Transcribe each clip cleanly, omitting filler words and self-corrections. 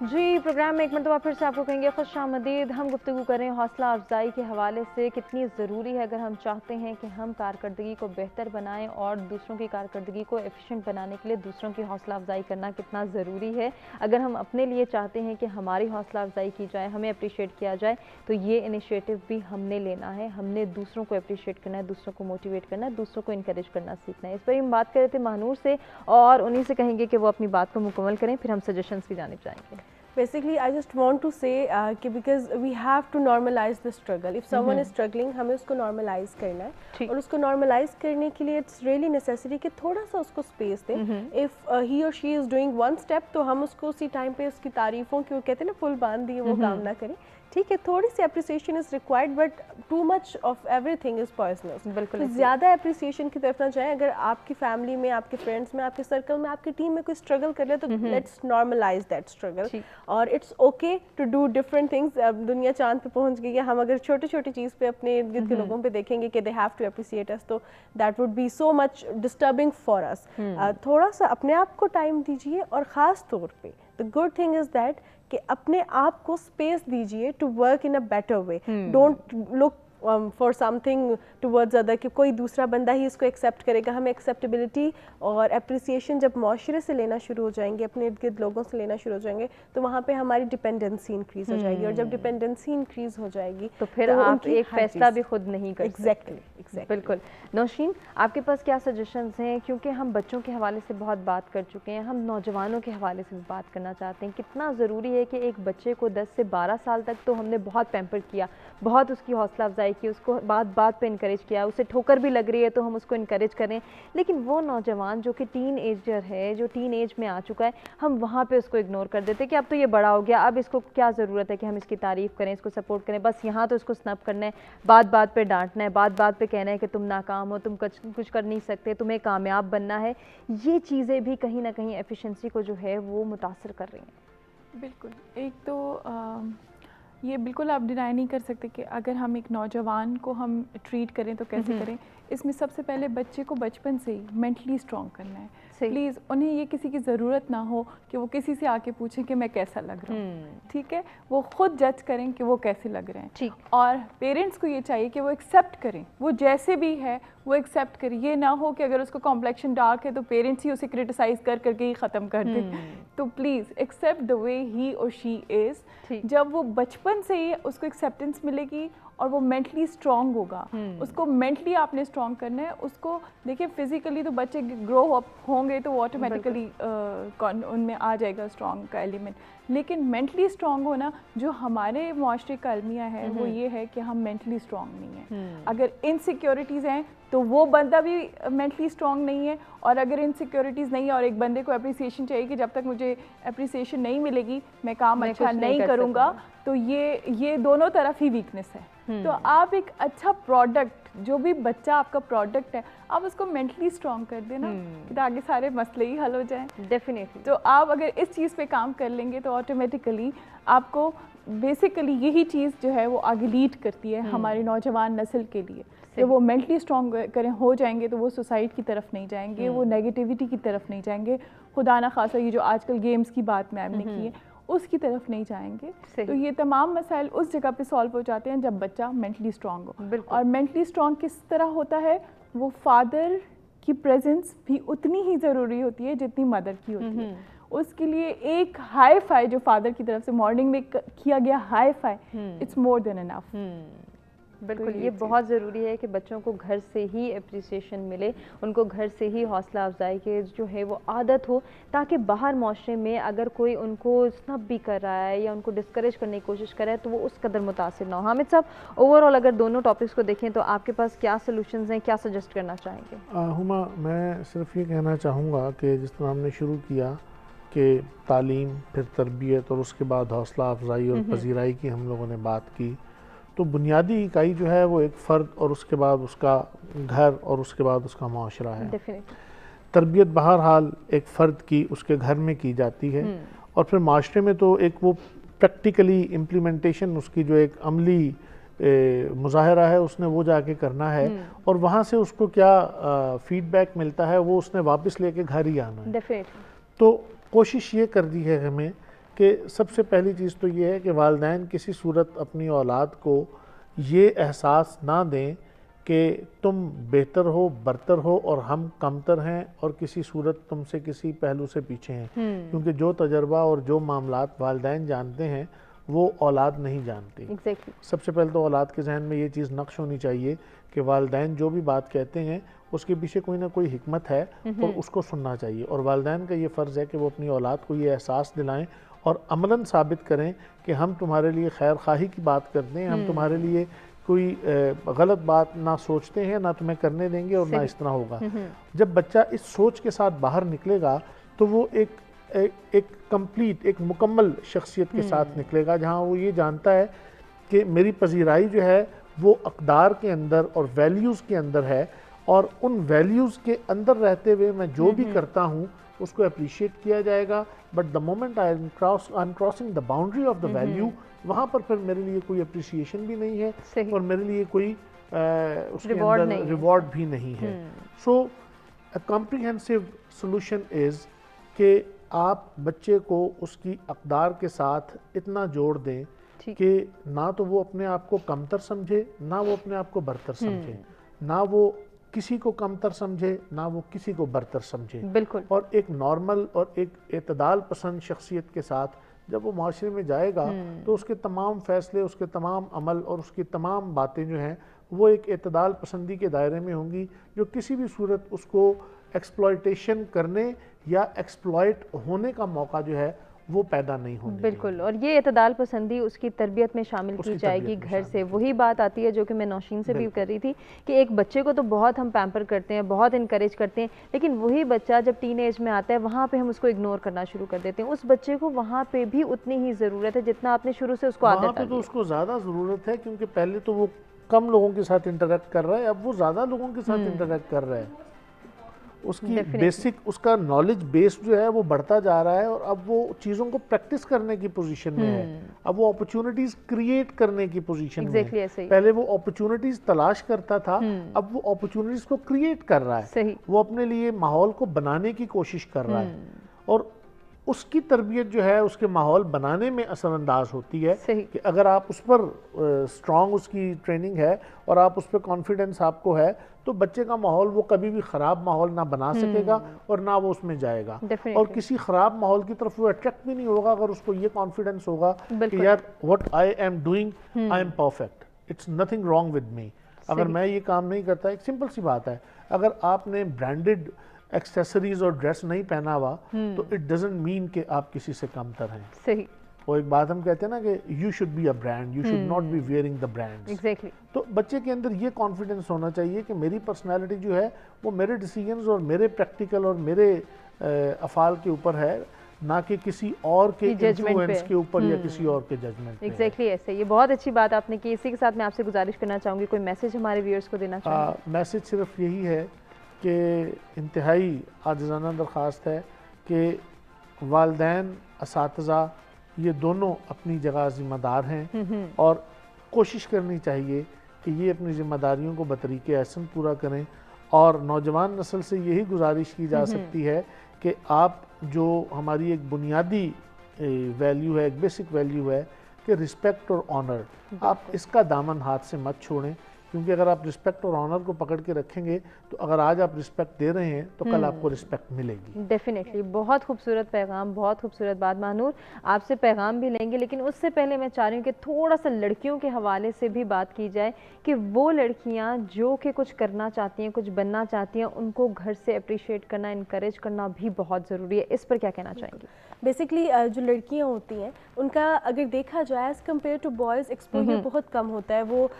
जी, programme में एक मरतबा फिर से आपको कहेंगे खुशामदीद। हम गुफ्तगू करें हौसला अफजाई के हवाले से, कितनी ज़रूरी है अगर हम चाहते हैं कि हम कारकर्दगी को बेहतर बनाएं और दूसरों की कारकर्दगी को एफिशिएंट बनाने के लिए दूसरों की हौसला अफजाई करना कितना ज़रूरी है। अगर हम अपने लिए चाहते हैं कि हमारी हौसला अफजाई की जाए, हमें अप्रिशिएट किया जाए, तो ये इनिशिएटिव भी हमने लेना है। हमने दूसरों को अप्रिशिएट करना है, दूसरों को मोटिवेट करना है, दूसरों को इनकरेज करना सीखना है। इस पर हम बात कर रहे थे महानूर से और उन्हीं से कहेंगे कि वो अपनी बात को मुकम्मल करें, फिर हम सजेशंस की जानिब जाएंगे। Basically, I just want to say कि because we have to normalize the struggle. If someone is struggling, हमें उसको normalize करना है और उसको normalize करने के लिए it's really necessary कि थोड़ा सा उसको space दें. If he or she is doing one step, तो हम उसको उसी time पे उसकी तारीफों की, वो कहते हैं ना फुल बांध दिए वो काम ना करें. ठीक है, थोड़ी सी appreciation is required but too much of everything is poisonous. बिल्कुल, तो ज़्यादा अप्रिसिएशन की तरफ ना जाएं. अगर आपकी फैमिली में, आपके फ्रेंड्स में, आपके सर्कल में, आपकी टीम में कोई स्ट्रगल कर रहे हैं तो लेट्स नॉर्मलाइज दैट स्ट्रगल. और it's okay to do different things. अब दुनिया चांद पे पहुंच गई है. हम अगर छोटी छोटी चीज़ पे अपने इर्द गिर्द के लोगों पे देखेंगे कि दे हैव टू अप्रिसिएट अस, तो that would be so much disturbing for us. थोड़ा सा अपने आप को टाइम दीजिए और ख़ास तौर पे the good thing is that कि अपने आप को स्पेस दीजिए to work in a better way. Don't look for something towards other कि कोई दूसरा बंदा ही इसको एक्सेप्ट करेगा. हमें एक्सेप्टेबिलिटी और अप्रिसिएशन जब माशरे से लेना शुरू हो जाएंगे, अपने इर्द गिर्द लोगों से लेना शुरू हो जाएंगे, तो वहाँ पे हमारी डिपेंडेंसी इंक्रीज हो जाएगी. और जब डिपेंडेंसी इंक्रीज हो जाएगी तो फिर आप एक फैसला भी खुद नहीं कर सकते. एग्जैक्टली. बिल्कुल. नौशीन, आपके पास क्या सजेशंस हैं? क्योंकि हम बच्चों के हवाले से बहुत बात कर चुके हैं, हम नौजवानों के हवाले से भी बात करना चाहते हैं. कितना ज़रूरी है कि एक बच्चे को 10 से 12 साल तक तो हमने बहुत पैम्पर किया, बहुत उसकी हौसला अफजाई की, उसको बात बात पे इनकरेज किया, उसे ठोकर भी लग रही है तो हम उसको इनकरेज करें. लेकिन वो नौजवान जो कि टीन एजर है, जो टीन एज में आ चुका है, हम वहाँ पे उसको इग्नोर कर देते कि अब तो ये बड़ा हो गया, अब इसको क्या ज़रूरत है कि हम इसकी तारीफ़ करें, इसको सपोर्ट करें. बस यहाँ तो इसको स्नब करना है, बात बात पे डांटना है, बात बात पे कहना है कि तुम नाकाम हो, तुम कुछ कर नहीं सकते, तुम्हें कामयाब बनना है. ये चीज़ें भी कहीं ना कहीं एफिशिएंसी को जो है वो मुतासर कर रही हैं. बिल्कुल. एक तो ये बिल्कुल आप डिनाई नहीं कर सकते कि अगर हम एक नौजवान को हम ट्रीट करें तो कैसे करें. इसमें सबसे पहले बच्चे को बचपन से ही मेंटली स्ट्रॉन्ग करना है. प्लीज़ उन्हें ये किसी की ज़रूरत ना हो कि वो किसी से आके पूछें कि मैं कैसा लग रहा हूँ. ठीक है, वो खुद जज करें कि वो कैसे लग रहे हैं. ठीक. और पेरेंट्स को ये चाहिए कि वो एक्सेप्ट करें, वो जैसे भी है वो एक्सेप्ट करें. ये ना हो कि अगर उसका कॉम्प्लेक्शन डार्क है तो पेरेंट्स ही उसे क्रिटिसाइज़ कर करके ही ख़त्म कर दें. तो प्लीज़ एक्सेप्ट द वे ही और शी इज़. जब वो बचपन से ही उसको एक्सेप्टेंस मिलेगी और वो मेंटली स्ट्रॉन्ग होगा. उसको मेंटली आपने स्ट्रॉन्ग करना है. उसको देखिए फिजिकली तो बच्चे ग्रो अप होंगे तो वो ऑटोमेटिकली उनमें आ जाएगा स्ट्रॉन्ग का एलिमेंट. लेकिन मेंटली स्ट्रॉन्ग होना जो हमारे माशरे का अलमिया है वो ये है कि हम मेंटली स्ट्रॉन्ग नहीं हैं. अगर इनसिक्योरिटीज़ हैं तो वो बंदा भी मेंटली स्ट्रॉन्ग नहीं है. और अगर इनसिक्योरिटीज़ नहीं है और एक बंदे को अप्रिसिएशन चाहिए कि जब तक मुझे अप्रिसिएशन नहीं मिलेगी मैं काम अच्छा नहीं करूँगा, तो ये दोनों तरफ ही वीकनेस है. तो आप एक अच्छा प्रोडक्ट, जो भी बच्चा आपका प्रोडक्ट है, आप उसको मेंटली स्ट्रॉन्ग कर देना तो आगे सारे मसले ही हल हो जाएं. डेफिनेटली. तो आप अगर इस चीज़ पे काम कर लेंगे तो ऑटोमेटिकली आपको बेसिकली यही चीज़ जो है वो आगे लीड करती है हमारी नौजवान नस्ल के लिए. जब वो मेंटली स्ट्रॉन्ग करें हो जाएंगे तो वो सुसाइड की तरफ नहीं जाएंगे, वो नेगेटिविटी की तरफ नहीं जाएंगे, खुदा ना खासा ये जो आजकल गेम्स की बात मैम ने की है उसकी तरफ नहीं जाएंगे. तो ये तमाम मसाइल उस जगह पे सॉल्व हो जाते हैं जब बच्चा मेंटली स्ट्रॉन्ग हो. और मेंटली स्ट्रॉन्ग किस तरह होता है, वो फादर की प्रेजेंस भी उतनी ही ज़रूरी होती है जितनी मदर की होती है. उसके लिए एक हाई फाई जो फादर की तरफ से मॉर्निंग में किया गया hi fi, it's more than enough. बिल्कुल. ये बहुत ज़रूरी है कि बच्चों को घर से ही अप्रिसिएशन मिले, उनको घर से ही हौसला अफजाई के जो है वो आदत हो, ताकि बाहर माशरे में अगर कोई उनको स्नब भी कर रहा है या उनको डिस्करेज करने की कोशिश कर रहा है तो वो उस कदर मुतासिर ना हो. हामिद साहब, ओवरऑल अगर दोनों टॉपिक्स को देखें तो आपके पास क्या सोल्यूशंस हैं, क्या सजेस्ट करना चाहेंगे? हुमा, मैं सिर्फ ये कहना चाहूँगा कि जिस तरह हमने शुरू किया कि तालीम, फिर तरबियत और उसके बाद हौसला अफजाई और पजीराई की हम लोगों ने बात की, तो बुनियादी इकाई जो है वो एक फ़र्द और उसके बाद उसका घर और उसके बाद उसका माशरा है. तरबियत बहरहाल एक फ़र्द की उसके घर में की जाती है और फिर माशरे में तो एक वो प्रैक्टिकली इम्प्लीमेंटेशन, उसकी जो एक अमली मुजाहरा है उसने वो जाके करना है और वहाँ से उसको क्या फ़ीडबैक मिलता है वो उसने वापस लेके घर ही आना है. तो कोशिश ये कर दी है हमें कि सबसे पहली चीज़ तो ये है कि वालिदैन किसी सूरत अपनी औलाद को ये एहसास ना दें कि तुम बेहतर हो, बरतर हो और हम कमतर हैं और किसी सूरत तुमसे किसी पहलू से पीछे हैं। क्योंकि जो तजर्बा और जो मामलात वालिदैन जानते हैं वो औलाद नहीं जानती। Exactly. सबसे पहले तो औलाद के जहन में ये चीज़ नक्श होनी चाहिए कि वालिदैन जो भी बात कहते हैं उसके पीछे कोई ना कोई हिकमत है और उसको सुनना चाहिए। और वालिदैन का ये फ़र्ज़ है कि वो अपनी औलाद को ये एहसास दिलाएं और अमलन साबित करें कि हम तुम्हारे लिए खैर खाही की बात करते हैं, हम तुम्हारे लिए कोई गलत बात ना सोचते हैं, ना तुम्हें करने देंगे और ना इस तरह होगा। जब बच्चा इस सोच के साथ बाहर निकलेगा तो वो एक कंप्लीट, एक मुकम्मल शख्सियत के साथ निकलेगा, जहाँ वो ये जानता है कि मेरी पजीराई जो है वो अक़दार के अंदर और वैल्यूज़ के अंदर है और उन वैल्यूज़ के अंदर रहते हुए मैं जो भी करता हूँ उसको अप्रिशिएट किया जाएगा। But the moment I am crossing the boundary of the value, वहाँ पर फिर मेरे लिए कोई अप्रिसिएशन भी नहीं है और मेरे लिए कोई उसके अंदर रिवॉर्ड भी नहीं है। सो अ कॉम्प्रिहेंसिव सोल्यूशन इज़ कि आप बच्चे को उसकी अक़दार के साथ इतना जोड़ दें कि ना तो वो अपने आप को कमतर समझे, ना वो अपने आप को बरतर समझे, ना वो किसी को कमतर समझे, ना वो किसी को बरतर समझे। बिल्कुल। और एक नॉर्मल और एक एतदाल पसंद शख्सियत के साथ जब वो माशरे में जाएगा तो उसके तमाम फ़ैसले, उसके तमाम अमल और उसकी तमाम बातें जो हैं वो एक एतदाल पसंदी के दायरे में होंगी, जो किसी भी सूरत उसको एक्सप्लॉयटेशन करने या एक्सप्लॉयट होने का मौका जो है वो पैदा नहीं होने। बिल्कुल। और ये एतदाल पसंदी उसकी तरबियत में शामिल की जाएगी घर से। वही बात आती है जो कि मैं नौशीन से भी कर रही थी कि एक बच्चे को तो बहुत हम पैम्पर करते हैं, बहुत इनकरेज करते हैं, लेकिन वही बच्चा जब टीन एज में आता है वहाँ पे हम उसको इग्नोर करना शुरू कर देते हैं। उस बच्चे को वहाँ पे भी उतनी ही ज़रूरत है जितना आपने शुरू से उसको आदत डाली है। तो उसको ज़्यादा ज़रूरत है क्योंकि पहले तो वो कम लोगों के साथ इंटरेक्ट कर रहा है, अब वो ज़्यादा लोगों के साथ इंटरेक्ट कर रहा है। उसकी बेसिक, उसका नॉलेज बेस जो है वो बढ़ता जा रहा है और अब वो चीज़ों को प्रैक्टिस करने की पोजीशन में है। अब वो अपॉर्चुनिटीज क्रिएट करने की पोजीशन में है। पहले वो अपॉर्चुनिटीज तलाश करता था, अब वो अपॉर्चुनिटीज को क्रिएट कर रहा है। वो अपने लिए माहौल को बनाने की कोशिश कर रहा है और उसकी तरबियत जो है उसके माहौल बनाने में असरअंदाज होती है कि अगर आप उस पर स्ट्रॉन्ग उसकी ट्रेनिंग है और आप उस पर कॉन्फिडेंस आपको है तो बच्चे का माहौल वो कभी भी ख़राब माहौल ना बना सकेगा और ना वो उसमें जाएगा और किसी ख़राब माहौल की तरफ वो अट्रैक्ट भी नहीं होगा अगर उसको ये कॉन्फिडेंस होगा कि यार what I am doing I am perfect, it's nothing wrong with me. अगर मैं ये काम नहीं करता, एक सिंपल सी बात है, अगर आपने ब्रांडेड एक्सेसरीज और ड्रेस नहीं पहना हुआ तो इट डजंट मीन कि आप किसी से कमतर हैं। सही। वो एक बात हम कहते हैं ना कि you should be a brand, you should not be wearing the brands. Exactly. तो बच्चे के अंदर ये कॉन्फिडेंस होना चाहिए कि मेरी पर्सनालिटी जो है वो मेरे डिसीजंस और मेरे प्रैक्टिकल और मेरे अफ़ाल के ऊपर है, ना कि किसी और के इन्फ्लुएंस के ऊपर या किसी और के जजमेंट पे। एग्जैक्टली ऐसे। ये बहुत अच्छी बात आपने की। इसी के साथ मैं आपसे गुजारिश करना चाहूँगी, कोई मैसेज हमारे व्यूअर्स को देना चाहूँगी? मैसेज सिर्फ यही है कि इंतहाई आजिज़ाना दरख्वास्त है कि वालिदैन, असातिज़ा ये दोनों अपनी जगह ज़िम्मेदार हैं और कोशिश करनी चाहिए कि ये अपनी ज़िम्मेदारियों को बतरीके एहसन पूरा करें। और नौजवान नस्ल से यही गुजारिश की जा सकती है कि आप जो हमारी एक बुनियादी वैल्यू है, एक बेसिक वैल्यू है कि रिस्पेक्ट और ऑनर, आप इसका दामन हाथ से मत छोड़ें, क्योंकि अगर आप रिस्पेक्ट और ऑनर को पकड़ के रखेंगे तो अगर आज आप रिस्पेक्ट दे रहे हैं तो कल आपको रिस्पेक्ट मिलेगी। डेफिनेटली। बहुत खूबसूरत पैगाम, बहुत खूबसूरत बात। महानूर, आपसे पैगाम भी लेंगे, लेकिन उससे पहले मैं चाह रही हूँ कि थोड़ा सा लड़कियों के हवाले से भी बात की जाए कि वो लड़कियाँ जो कि कुछ करना चाहती हैं, कुछ बनना चाहती हैं, उनको घर से अप्रिशिएट करना, इनकरेज करना भी बहुत ज़रूरी है। इस पर क्या कहना चाहेंगी? बेसिकली जो लड़कियां होती हैं उनका अगर देखा जाए as compare to boys exposure बहुत कम होता है। वो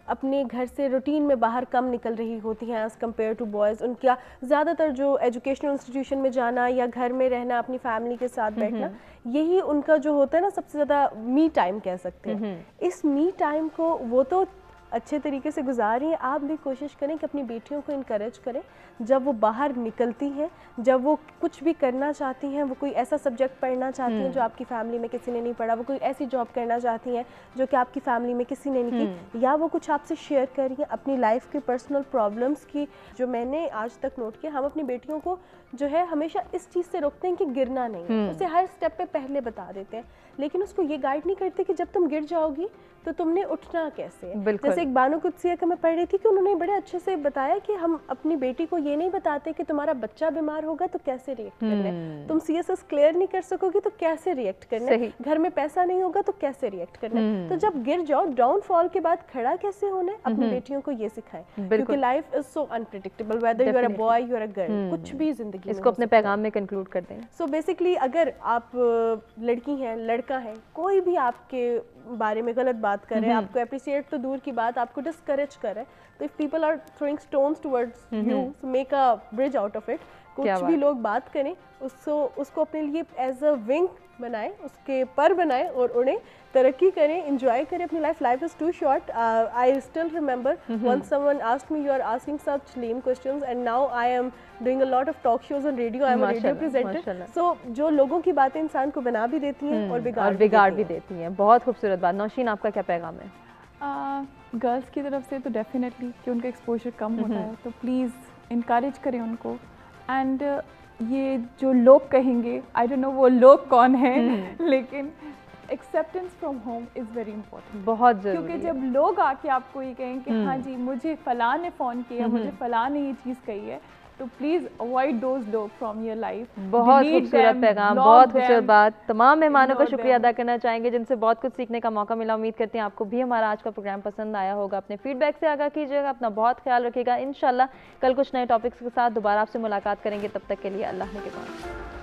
अपने घर से रूटीन में बाहर कम निकल रही होती हैं एज़ कम्पेयर टू बॉयज़। उनका ज़्यादातर जो एजुकेशनल इंस्टीट्यूशन में जाना या घर में रहना, अपनी फैमिली के साथ बैठना, यही उनका जो होता है ना सबसे ज़्यादा मी टाइम कह सकते हैं। इस मी टाइम को वो तो अच्छे तरीके से गुजार रही हैं, आप भी कोशिश करें कि अपनी बेटियों को इनकरेज करें। जब वो बाहर निकलती हैं, जब वो कुछ भी करना चाहती हैं, वो कोई ऐसा सब्जेक्ट पढ़ना चाहती हैं जो आपकी फैमिली में किसी ने नहीं पढ़ा, वो कोई ऐसी जॉब करना चाहती हैं जो कि आपकी फैमिली में किसी ने नहीं की, या वो कुछ आपसे शेयर कर रही हैं अपनी लाइफ के पर्सनल प्रॉब्लम्स की, जो मैंने आज तक नोट किया, हम अपनी बेटियों को जो है हमेशा इस चीज़ से रोकते हैं कि गिरना नहीं है, उसे हर स्टेप पे पहले बता देते हैं, लेकिन उसको ये गाइड नहीं करते कि जब तुम गिर जाओगी तो तुमने उठना कैसे है। जैसे एक बानो कुदसिया का मैं पढ़ रही थी कि उन्होंने बड़े अच्छे से बताया कि हम अपनी बेटी को ये नहीं बताते कि तुम्हारा बच्चा बीमार होगा तो कैसे रिएक्ट करना है, तुम CSS क्लियर नहीं कर सकोगी तो कैसे रिएक्ट करना है, घर में पैसा नहीं होगा तो कैसे रिएक्ट करना है। तो जब गिर जाओ, डाउनफॉल के बाद खड़ा कैसे होना है, अपनी बेटियों को ये सिखाएं, क्योंकि life is so unpredictable, whether you are a boy you are a girl, कुछ भी जिंदगी में। इसको अपने पैगाम में कंक्लूड कर दें। सो बेसिकली अगर आप लड़की हैं, लड़का है, कोई भी आपके बारे में गलत बात कर रहे हैं, आपको अप्रिशिएट तो दूर की बात, आपको डिस्करेज कर रहे हैं, तो if people are throwing stones towards you, so make a bridge out of it. कुछ भी लोग बात करें, उसको अपने लिए एज अ विंग बनाएं, उसके पर बनाएं और उड़ें, तरक्की करें, एंजॉय करें अपनी life. Life is too short. I still remember once someone asked me, you are asking such lame questions, and now I am doing a lot of talk shows on radio. I am a radio presenter. So जो लोगों की बातें इंसान को बना भी देती हैं और बिगाड़ भी देती हैं। बहुत खूबसूरत बात। नौशीन, आपका क्या पैगाम है? गर्ल्स की तरफ से तो डेफिनेटली कि उनका एक्सपोजर कम होता है, तो प्लीज़ इनकरेज करें उनको। एंड ये जो लोग कहेंगे, आई डोंट नो वो लोग कौन हैं, लेकिन acceptance from home is very important, बहुत ज़रूरी। क्योंकि जब लोग आके आपको ये कहें कि हाँ जी मुझे फ़लाँ ने फ़ोन किया, मुझे फ़लाँ ने ये चीज़ कही है, तो प्लीज़ अवॉइड दोज लोग फ्रॉम योर लाइफ। बहुत खूबसूरत पैगाम, बहुत खूबसूरत बात। तमाम मेहमानों का शुक्रिया अदा करना चाहेंगे जिनसे बहुत कुछ सीखने का मौका मिला। उम्मीद करते हैं आपको भी हमारा आज का प्रोग्राम पसंद आया होगा। अपने फीडबैक से आगाह कीजिएगा, अपना बहुत ख्याल रखिएगा। इंशाल्लाह कल कुछ नए टॉपिक्स के साथ दोबारा आपसे मुलाकात करेंगे। तब तक के लिए अल्लाह ने के पास।